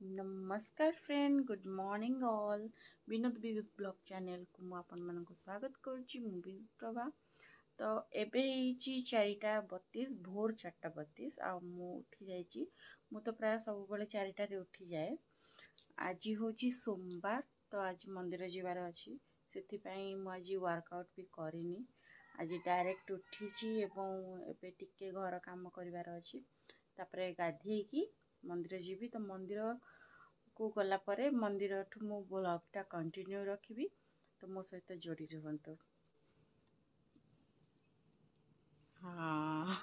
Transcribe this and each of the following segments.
नमस्कार friend good morning all Vinod विद्युत blog channel को मु आपण मानक स्वागत करुच्ची मु विद्युत प्रभा। तो एबे ही 4:32 भोर 4:32 आ मु उठी जाइए। मु तो प्राय सब बेले 4टारे उठी जाए। आज हूँ सोमवार तो आज मंदिर जीवार अच्छी से मु आज वर्कआउट भी करनी। आज डायरेक्ट उठी एवं टिके घर काम करार अच्छी तापर गाधेकी मंदिर जीवी। तो मंदिर को गला परे मंदिर ठू मो ब्लॉगटा कंटिन्यू रखी तो मो सहित जोड़ी रुहतु। हाँ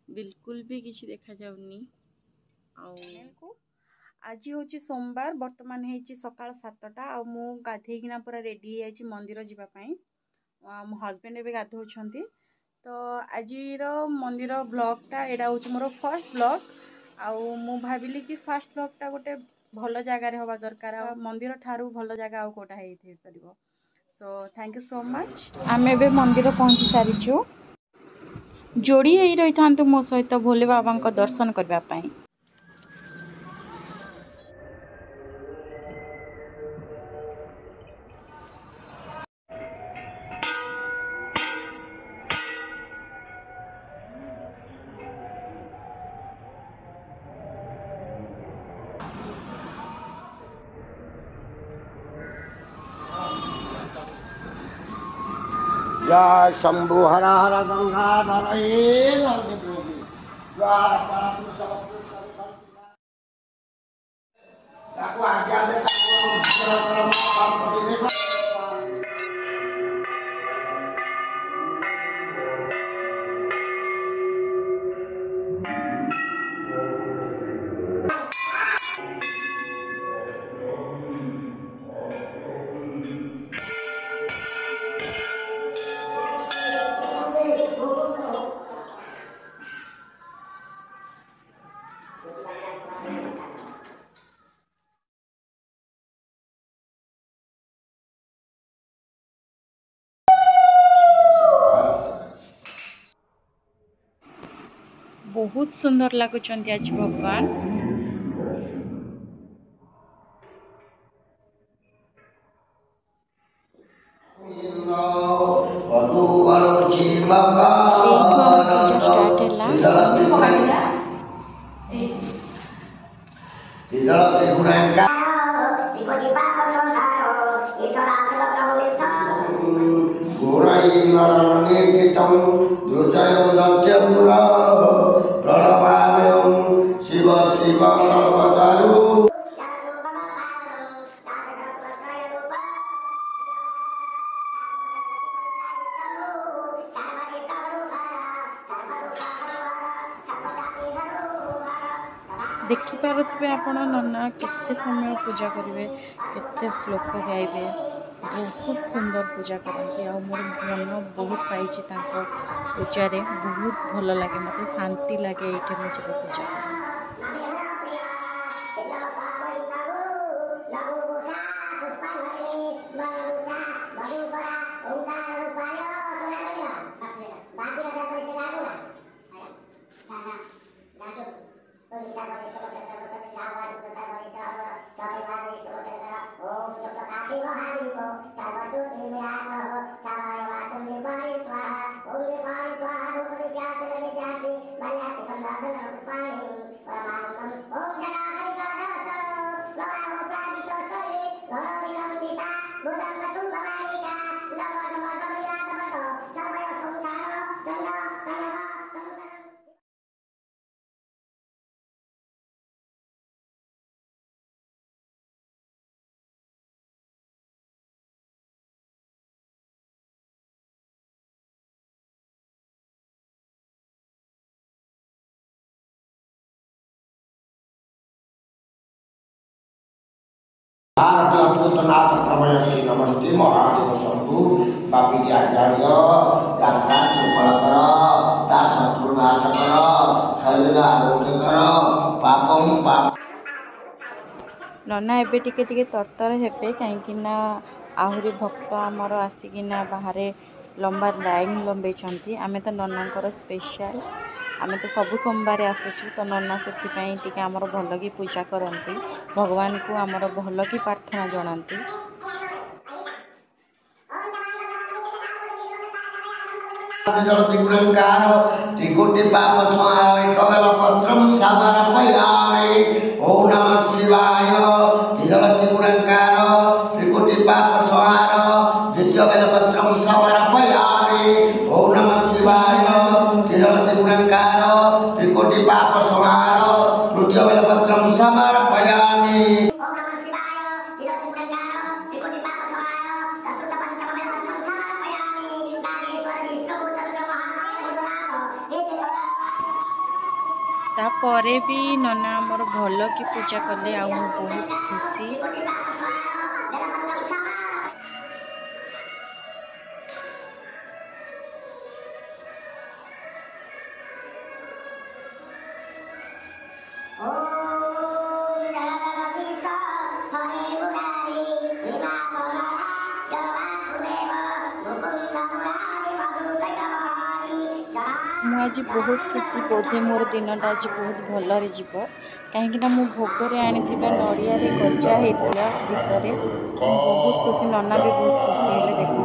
बिल्कुल भी किसी देखा जाउनी। आज हूँ सोमवार बर्तमान है सकाल 7टा आ मु गाधेकिना पूरा रेडी है मंदिर जीवाई। मो हजबैंड एवं गाधौंट। तो आज मंदिर ब्लॉगटा यहाँ हूँ मोर फर्स्ट ब्लॉग आउ मु भाविली कि फर्स्ट ब्लॉगटा गोटे भल जगार हवा दरकार मंदिर ठारू भल जगह आउ कोटा हो पार। So thank you so much. आम ए मंदिर पहुँची सारीचु। जोड़ी रही था मो सहित भोले बाबा दर्शन करने। जय शंभु हर हर गंगाधर बहुत सुंदर लगुच आज भगवान। शिव शिव सर्वदारु देखिपे आपण नन्ना केते समय पूजा करेंगे केते श्लोक गाइबे बहुत सुंदर पूजा करती। आ मोर मन बहुत पाई पूजारे बहुत भल लगे मत शांति लगे ये पूजा कर। भूतनाथ प्रभयसी नमस्ते महादेव शंभु बापी आचार्य यात्रा सुफलकर ता शत्रु नाश कर शरीर आरोग्य कर पापम पाप। नना एबे टिके टिके तरतर हेबे कहीं आहरी भक्त आमर आसिकिना बाहर लंबा लाइन लंबे आमे तो ननांकर स्पेशल आमे तो सब सोमवार आसुचु तो नना से टिके आमर भल कि पूजा करती भगवान को आमर भल कि प्रार्थना जनाती। त्रिकोटि पाप समाय कमल पत्रम समर्पयामि। ओम नमः शिवाय। त्रिकोटि पाप संहार द्वितीय बेल पत्रम समर्पयामि। ओम नमः शिवाय। त्रिकोटि पाप संहार तृतीय बेल पत्रम समर्पयामि। तापरे भी नना आमर भल कि पूजा कले आ बहुत खुशी। आज बहुत खुशी बोधे मोर दिनटा आज बहुत भलरे जीव कहीं मु भोगरे आनी नड़िया गजा होता भितर बहुत खुशी नना भी बहुत खुशी हेले देखो।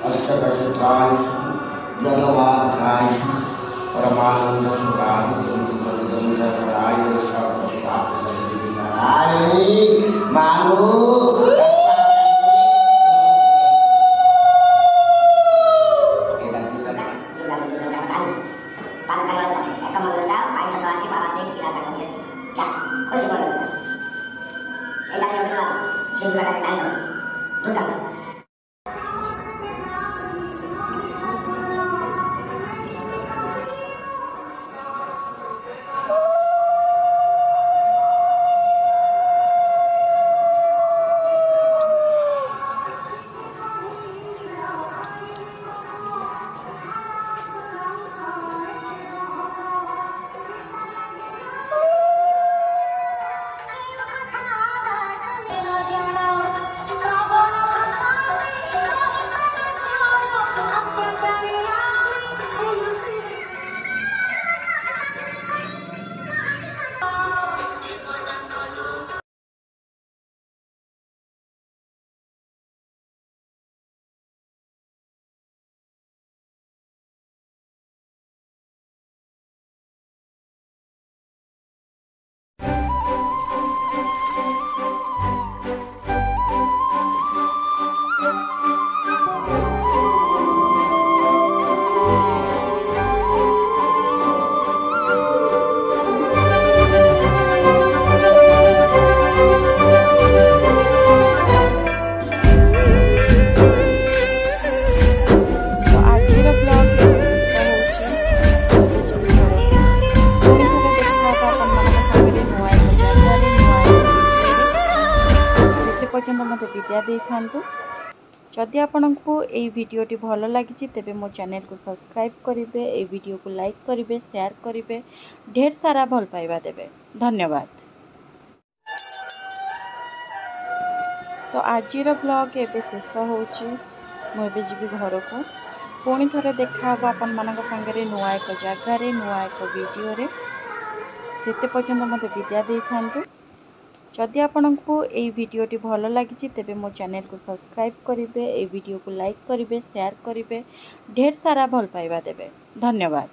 अष्टकष्टाय जगवाध्याय परमानंद सुखाय संतराय मानो पर्यटन मत विद्या दे था। जदि आपको ये वीडियोटी भल लगी तेबे मो चैनल को सब्सक्राइब करेंगे, ये वीडियो को लाइक करेंगे, शेयर करेंगे, ढेर सारा भल पाइबा देवे। धन्यवाद। तो आजिर ब्लॉग एबे शेष होची, मुझे जीवी घर को पुणी थे देखा आपण मानक संगे नुआ एक जगार नुआ एक वीडियो रे सेते पर्यंत मत विद्या दे था। जदि आपको ये वीडियोटी भल लगी तेबे मो चैनल को सब्सक्राइब करेंगे, ये वीडियो को लाइक करेंगे, शेयर करेंगे, ढेर सारा भल पाइबा देवे। धन्यवाद।